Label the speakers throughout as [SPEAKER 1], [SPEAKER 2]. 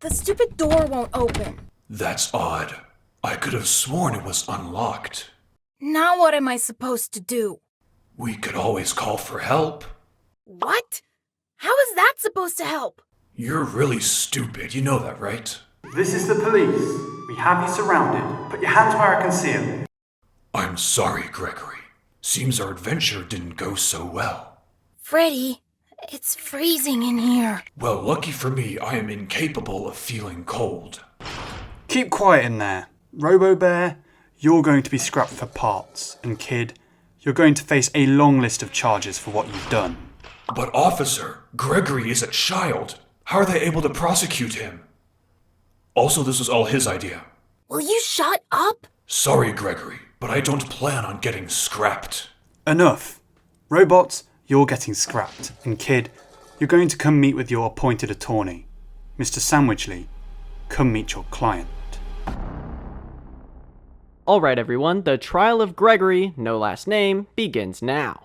[SPEAKER 1] The stupid door won't open.
[SPEAKER 2] That's odd. I could have sworn it was unlocked.
[SPEAKER 1] Now what am I supposed to do?
[SPEAKER 2] We could always call for help.
[SPEAKER 1] What? How is that supposed to help?
[SPEAKER 2] You're really stupid, you know that, right?
[SPEAKER 3] This is the police. We have you surrounded. Put your hands where I can see them.
[SPEAKER 2] I'm sorry, Gregory. Seems our adventure didn't go so well.
[SPEAKER 1] Freddy, it's freezing in here.
[SPEAKER 2] Well, lucky for me, I am incapable of feeling cold.
[SPEAKER 3] Keep quiet in there. Robo-Bear, you're going to be scrapped for parts. And Kid, you're going to face a long list of charges for what you've done.
[SPEAKER 2] But officer, Gregory is a child. How are they able to prosecute him? Also, this was all his idea.
[SPEAKER 1] Will you shut up?
[SPEAKER 2] Sorry, Gregory, but I don't plan on getting scrapped.
[SPEAKER 3] Enough. Robots, you're getting scrapped. And Kid, you're going to come meet with your appointed attorney. Mr. Sandwichley, come meet your client.
[SPEAKER 4] Alright everyone, the trial of Gregory, no last name, begins now.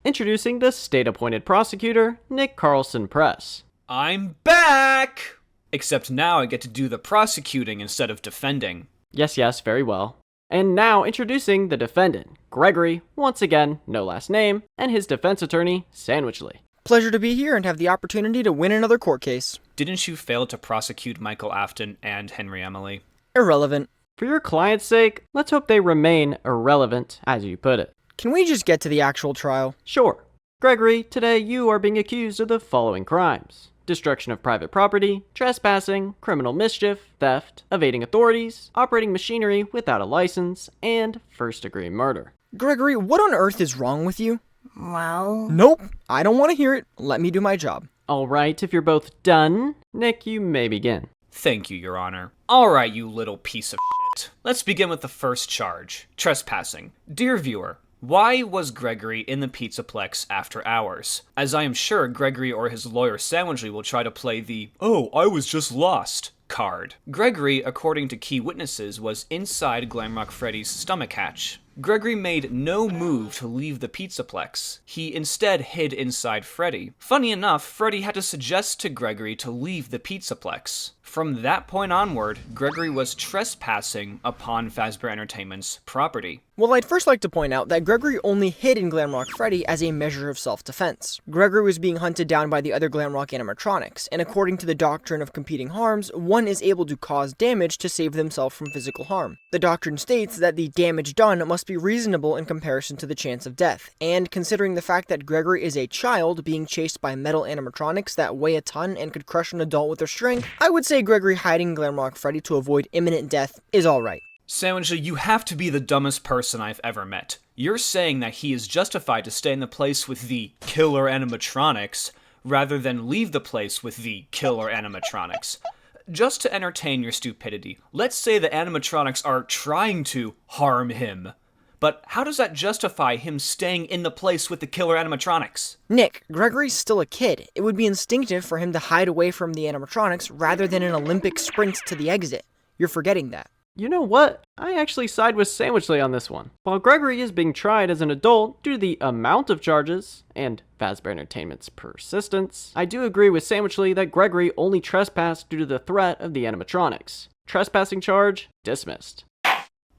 [SPEAKER 4] Introducing the state-appointed prosecutor, Nick Carlson Press.
[SPEAKER 5] I'm back! Except now I get to do the prosecuting instead of defending.
[SPEAKER 4] Yes, very well. And now introducing the defendant, Gregory, once again, no last name, and his defense attorney, Sandwichley.
[SPEAKER 6] Pleasure to be here and have the opportunity to win another court case.
[SPEAKER 5] Didn't you fail to prosecute Michael Afton and Henry Emily?
[SPEAKER 6] Irrelevant.
[SPEAKER 4] For your client's sake, let's hope they remain irrelevant, as you put it.
[SPEAKER 6] Can we just get to the actual trial?
[SPEAKER 4] Sure. Gregory, today you are being accused of the following crimes: destruction of private property, trespassing, criminal mischief, theft, evading authorities, operating machinery without a license, and first-degree murder.
[SPEAKER 6] Gregory, what on earth is wrong with you?
[SPEAKER 1] Well...
[SPEAKER 6] Nope, I don't want to hear it. Let me do my job.
[SPEAKER 4] Alright, if you're both done, Nick, you may begin.
[SPEAKER 5] Thank you, Your Honor. Alright, you little piece of shit. Let's begin with the first charge, trespassing. Dear viewer, why was Gregory in the Pizzaplex after hours? As I am sure Gregory or his lawyer Sandwichley will try to play the, "Oh, I was just lost" card. Gregory, according to key witnesses, was inside Glamrock Freddy's stomach hatch. Gregory made no move to leave the Pizzaplex. He instead hid inside Freddy. Funny enough, Freddy had to suggest to Gregory to leave the Pizzaplex. From that point onward, Gregory was trespassing upon Fazbear Entertainment's property.
[SPEAKER 6] Well, I'd first like to point out that Gregory only hid in Glamrock Freddy as a measure of self-defense. Gregory was being hunted down by the other Glamrock animatronics, and according to the doctrine of competing harms, one is able to cause damage to save themselves from physical harm. The doctrine states that the damage done must be reasonable in comparison to the chance of death, and considering the fact that Gregory is a child being chased by metal animatronics that weigh a ton and could crush an adult with their strength, I would say Gregory hiding in Glamrock Freddy to avoid imminent death is alright.
[SPEAKER 5] Sandwichley, you have to be the dumbest person I've ever met. You're saying that he is justified to stay in the place with the killer animatronics rather than leave the place with the killer animatronics. Just to entertain your stupidity, let's say the animatronics are trying to harm him. But how does that justify him staying in the place with the killer animatronics?
[SPEAKER 6] Nick, Gregory's still a kid. It would be instinctive for him to hide away from the animatronics rather than an Olympic sprint to the exit. You're forgetting that.
[SPEAKER 4] You know what? I actually side with Sandwichley on this one. While Gregory is being tried as an adult due to the amount of charges and Fazbear Entertainment's persistence, I do agree with Sandwichley that Gregory only trespassed due to the threat of the animatronics. Trespassing charge dismissed.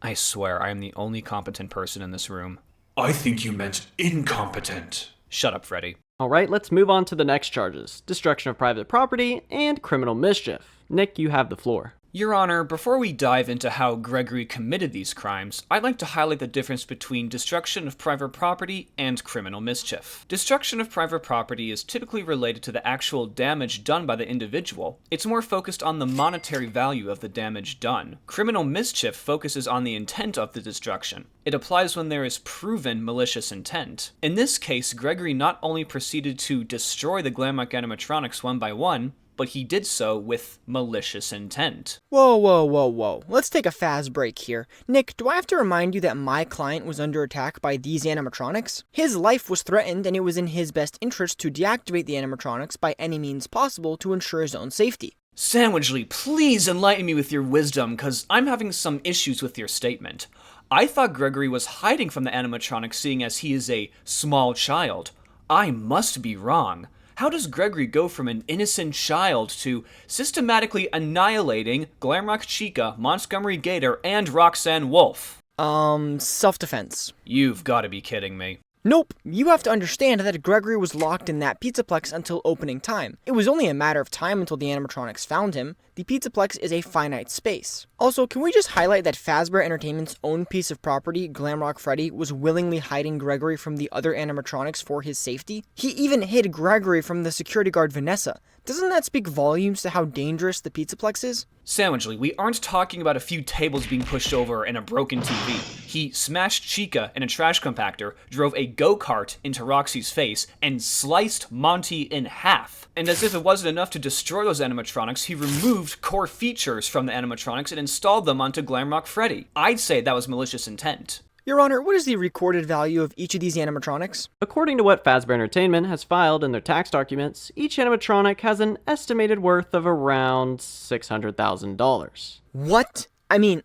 [SPEAKER 5] I swear I am the only competent person in this room.
[SPEAKER 2] I think you meant incompetent.
[SPEAKER 5] Shut up, Freddy.
[SPEAKER 4] Alright, let's move on to the next charges: destruction of private property and criminal mischief. Nick, you have the floor.
[SPEAKER 5] Your Honor, before we dive into how Gregory committed these crimes, I'd like to highlight the difference between destruction of private property and criminal mischief. Destruction of private property is typically related to the actual damage done by the individual. It's more focused on the monetary value of the damage done. Criminal mischief focuses on the intent of the destruction. It applies when there is proven malicious intent. In this case, Gregory not only proceeded to destroy the Glamrock animatronics one by one, but he did so with malicious intent.
[SPEAKER 6] Whoa. Let's take a fast break here. Nick, do I have to remind you that my client was under attack by these animatronics? His life was threatened, and it was in his best interest to deactivate the animatronics by any means possible to ensure his own safety.
[SPEAKER 5] Sandwichley, please enlighten me with your wisdom, cause I'm having some issues with your statement. I thought Gregory was hiding from the animatronics seeing as he is a small child. I must be wrong. How does Gregory go from an innocent child to systematically annihilating Glamrock Chica, Montgomery Gator, and Roxanne Wolf?
[SPEAKER 6] Self-defense.
[SPEAKER 5] You've got to be kidding me.
[SPEAKER 6] Nope, you have to understand that Gregory was locked in that Pizzaplex until opening time. It was only a matter of time until the animatronics found him. The Pizzaplex is a finite space. Also, can we just highlight that Fazbear Entertainment's own piece of property, Glamrock Freddy, was willingly hiding Gregory from the other animatronics for his safety? He even hid Gregory from the security guard Vanessa. Doesn't that speak volumes to how dangerous the Pizzaplex is?
[SPEAKER 5] Sandwichly, we aren't talking about a few tables being pushed over and a broken TV. He smashed Chica in a trash compactor, drove a go-kart into Roxy's face, and sliced Monty in half. And as if it wasn't enough to destroy those animatronics, he removed core features from the animatronics and installed them onto Glamrock Freddy. I'd say that was malicious intent.
[SPEAKER 6] Your Honor, what is the recorded value of each of these animatronics?
[SPEAKER 4] According to what Fazbear Entertainment has filed in their tax documents, each animatronic has an estimated worth of around $600,000.
[SPEAKER 6] What? I mean,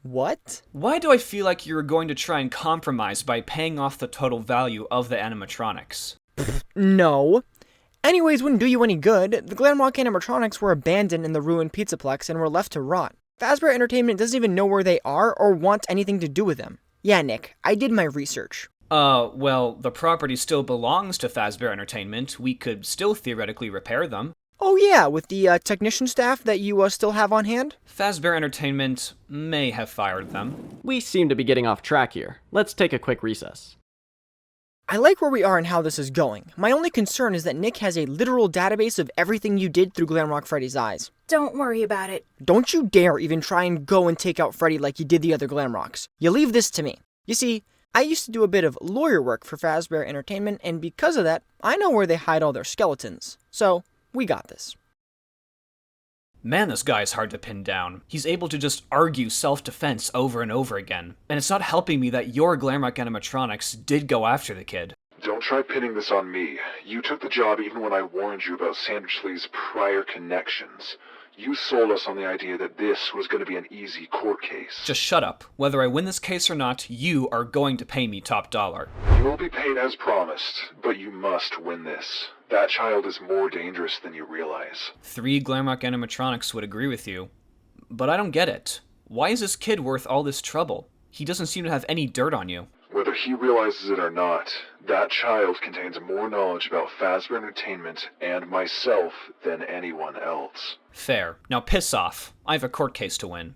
[SPEAKER 6] what?
[SPEAKER 5] Why do I feel like you're going to try and compromise by paying off the total value of the animatronics?
[SPEAKER 6] No. Anyways, wouldn't do you any good. The Glamrock animatronics were abandoned in the ruined Pizzaplex and were left to rot. Fazbear Entertainment doesn't even know where they are or want anything to do with them. Yeah, Nick, I did my research.
[SPEAKER 5] Well, the property still belongs to Fazbear Entertainment. We could still theoretically repair them.
[SPEAKER 6] Oh yeah, with the technician staff that you still have on hand?
[SPEAKER 5] Fazbear Entertainment may have fired them.
[SPEAKER 4] We seem to be getting off track here. Let's take a quick recess.
[SPEAKER 6] I like where we are and how this is going. My only concern is that Nick has a literal database of everything you did through Glamrock Freddy's eyes.
[SPEAKER 1] Don't worry about it.
[SPEAKER 6] Don't you dare even try and go and take out Freddy like you did the other Glamrocks. You leave this to me. You see, I used to do a bit of lawyer work for Fazbear Entertainment, and because of that, I know where they hide all their skeletons. So, we got this.
[SPEAKER 5] Man, this guy is hard to pin down. He's able to just argue self-defense over and over again. And it's not helping me that your Glamrock animatronics did go after the kid.
[SPEAKER 2] Don't try pinning this on me. You took the job even when I warned you about Sandwichley's prior connections. You sold us on the idea that this was going to be an easy court case.
[SPEAKER 5] Just shut up. Whether I win this case or not, you are going to pay me top dollar.
[SPEAKER 2] You will be paid as promised, but you must win this. That child is more dangerous than you realize.
[SPEAKER 5] 3 Glamrock animatronics would agree with you. But I don't get it. Why is this kid worth all this trouble? He doesn't seem to have any dirt on you.
[SPEAKER 2] Whether he realizes it or not, that child contains more knowledge about Fazbear Entertainment and myself than anyone else.
[SPEAKER 5] Fair. Now piss off. I have a court case to win.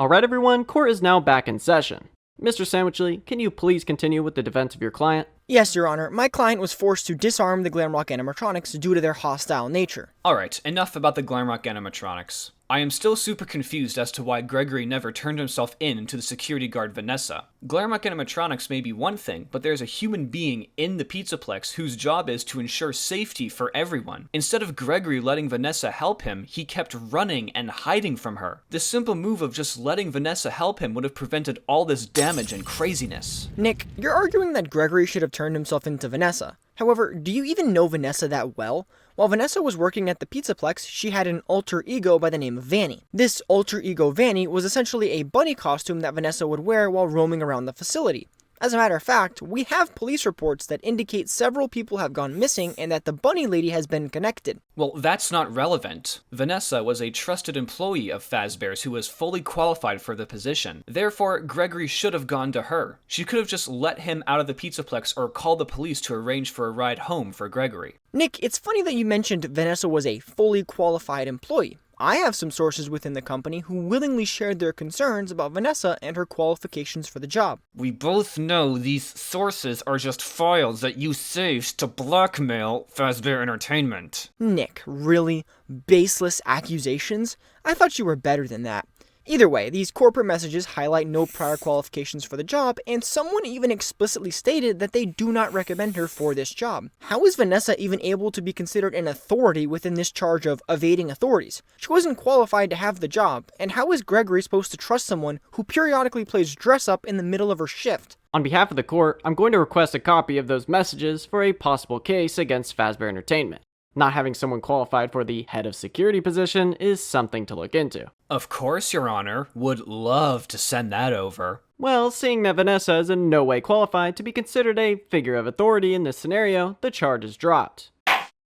[SPEAKER 4] Alright everyone, court is now back in session. Mr. Sandwichley, can you please continue with the defense of your client?
[SPEAKER 6] Yes, Your Honor. My client was forced to disarm the Glamrock animatronics due to their hostile nature.
[SPEAKER 5] Alright, enough about the Glamrock animatronics. I am still super confused as to why Gregory never turned himself in to the security guard Vanessa. Glamrock animatronics may be one thing, but there's a human being in the Pizzaplex whose job is to ensure safety for everyone. Instead of Gregory letting Vanessa help him, he kept running and hiding from her. The simple move of just letting Vanessa help him would have prevented all this damage and craziness.
[SPEAKER 6] Nick, you're arguing that Gregory should have turned himself into Vanessa. However, do you even know Vanessa that well? While Vanessa was working at the Pizzaplex, she had an alter ego by the name of Vanny. This alter ego Vanny was essentially a bunny costume that Vanessa would wear while roaming around the facility. As a matter of fact, we have police reports that indicate several people have gone missing and that the bunny lady has been connected.
[SPEAKER 5] Well, that's not relevant. Vanessa was a trusted employee of Fazbear's who was fully qualified for the position. Therefore, Gregory should have gone to her. She could have just let him out of the Pizzaplex or called the police to arrange for a ride home for Gregory.
[SPEAKER 6] Nick, it's funny that you mentioned Vanessa was a fully qualified employee. I have some sources within the company who willingly shared their concerns about Vanessa and her qualifications for the job.
[SPEAKER 5] We both know these sources are just files that you saved to blackmail Fazbear Entertainment.
[SPEAKER 6] Nick, really? Baseless accusations? I thought you were better than that. Either way, these corporate messages highlight no prior qualifications for the job, and someone even explicitly stated that they do not recommend her for this job. How is Vanessa even able to be considered an authority within this charge of evading authorities? She wasn't qualified to have the job, and how is Gregory supposed to trust someone who periodically plays dress up in the middle of her shift?
[SPEAKER 4] On behalf of the court, I'm going to request a copy of those messages for a possible case against Fazbear Entertainment. Not having someone qualified for the head of security position is something to look into.
[SPEAKER 5] Of course, Your Honor. Would love to send that over.
[SPEAKER 4] Well, seeing that Vanessa is in no way qualified to be considered a figure of authority in this scenario, the charge is dropped.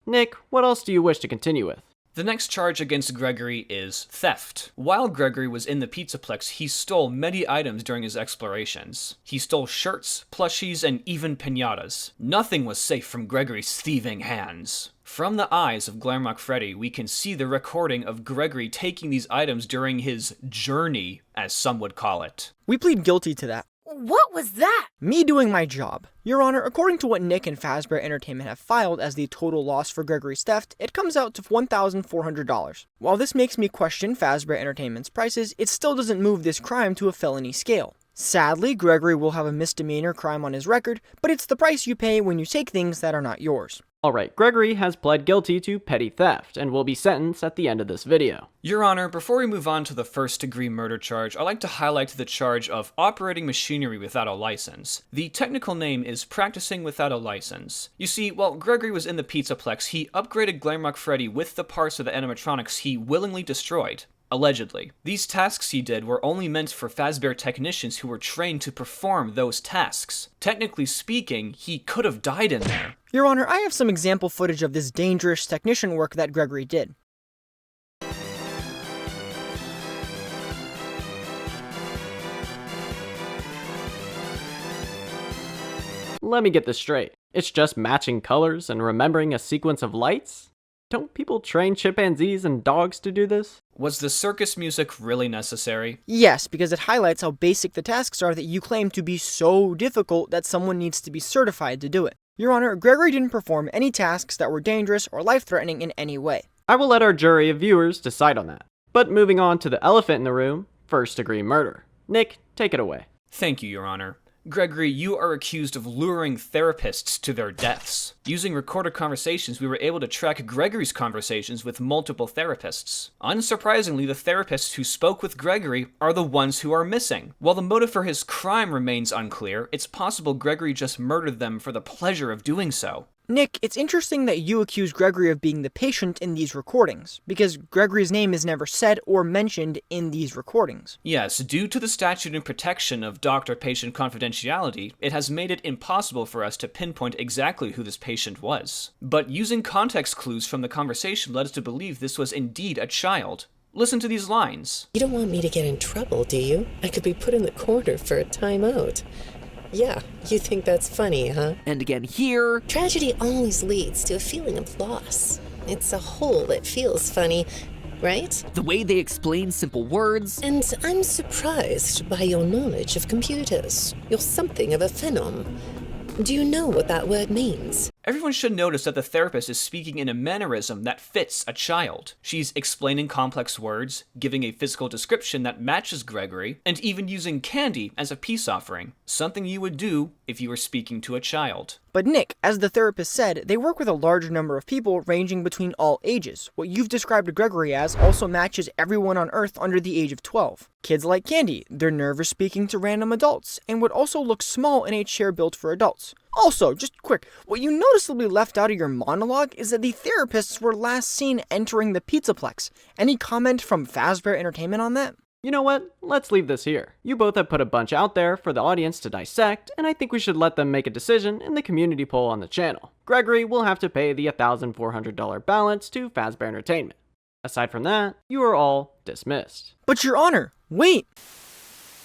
[SPEAKER 4] Nick, what else do you wish to continue with?
[SPEAKER 5] The next charge against Gregory is theft. While Gregory was in the Pizzaplex, he stole many items during his explorations. He stole shirts, plushies, and even piñatas. Nothing was safe from Gregory's thieving hands. From the eyes of Glamrock Freddy, we can see the recording of Gregory taking these items during his journey, as some would call it.
[SPEAKER 6] We plead guilty to that.
[SPEAKER 1] What was that?
[SPEAKER 6] Me doing my job. Your Honor, according to what Nick and Fazbear Entertainment have filed as the total loss for Gregory's theft, it comes out to $1,400. While this makes me question Fazbear Entertainment's prices, it still doesn't move this crime to a felony scale. Sadly, Gregory will have a misdemeanor crime on his record, but it's the price you pay when you take things that are not yours.
[SPEAKER 4] Alright, Gregory has pled guilty to petty theft and will be sentenced at the end of this video.
[SPEAKER 5] Your Honor, before we move on to the first-degree murder charge, I'd like to highlight the charge of operating machinery without a license. The technical name is practicing without a license. You see, while Gregory was in the Pizzaplex, he upgraded Glamrock Freddy with the parts of the animatronics he willingly destroyed. Allegedly. These tasks he did were only meant for Fazbear technicians who were trained to perform those tasks. Technically speaking, he could have died in there.
[SPEAKER 6] Your Honor, I have some example footage of this dangerous technician work that Gregory did.
[SPEAKER 4] Let me get this straight. It's just matching colors and remembering a sequence of lights? Don't people train chimpanzees and dogs to do this?
[SPEAKER 5] Was the circus music really necessary?
[SPEAKER 6] Yes, because it highlights how basic the tasks are that you claim to be so difficult that someone needs to be certified to do it. Your Honor, Gregory didn't perform any tasks that were dangerous or life-threatening in any way.
[SPEAKER 4] I will let our jury of viewers decide on that. But moving on to the elephant in the room, first-degree murder. Nick, take it away.
[SPEAKER 5] Thank you, Your Honor. Gregory, you are accused of luring therapists to their deaths. Using recorded conversations, we were able to track Gregory's conversations with multiple therapists. Unsurprisingly, the therapists who spoke with Gregory are the ones who are missing. While the motive for his crime remains unclear, it's possible Gregory just murdered them for the pleasure of doing so.
[SPEAKER 6] Nick, it's interesting that you accuse Gregory of being the patient in these recordings, because Gregory's name is never said or mentioned in these recordings.
[SPEAKER 5] Yes, due to the statute and protection of doctor-patient confidentiality, it has made it impossible for us to pinpoint exactly who this patient was. But using context clues from the conversation led us to believe this was indeed a child. Listen to these lines.
[SPEAKER 7] You don't want me to get in trouble, do you? I could be put in the corner for a timeout. Yeah, you think that's funny, huh?
[SPEAKER 8] And again here.
[SPEAKER 7] Tragedy always leads to a feeling of loss. It's a hole that feels funny, right?
[SPEAKER 8] The way they explain simple words.
[SPEAKER 7] And I'm surprised by your knowledge of computers. You're something of a phenom. Do you know what that word means?
[SPEAKER 5] Everyone should notice that the therapist is speaking in a mannerism that fits a child. She's explaining complex words, giving a physical description that matches Gregory, and even using candy as a peace offering, something you would do if you were speaking to a child.
[SPEAKER 6] But Nick, as the therapist said, they work with a large number of people ranging between all ages. What you've described Gregory as also matches everyone on Earth under the age of 12. Kids like candy, they're nervous speaking to random adults, and would also look small in a chair built for adults. Also, just quick, what you noticeably left out of your monologue is that the therapists were last seen entering the Pizzaplex. Any comment from Fazbear Entertainment on that?
[SPEAKER 4] You know what? Let's leave this here. You both have put a bunch out there for the audience to dissect, and I think we should let them make a decision in the community poll on the channel. Gregory will have to pay the $1,400 balance to Fazbear Entertainment. Aside from that, you are all dismissed.
[SPEAKER 6] But Your Honor, wait!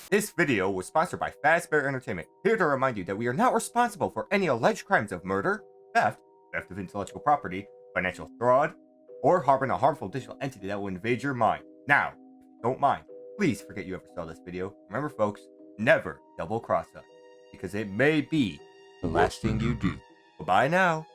[SPEAKER 9] This video was sponsored by Fazbear Entertainment, here to remind you that we are not responsible for any alleged crimes of murder, theft of intellectual property, financial fraud, or harboring a harmful digital entity that will invade your mind. Now, if you don't mind, please forget you ever saw this video. Remember folks, never double cross us, because it may be the last thing you do. Bye-bye now.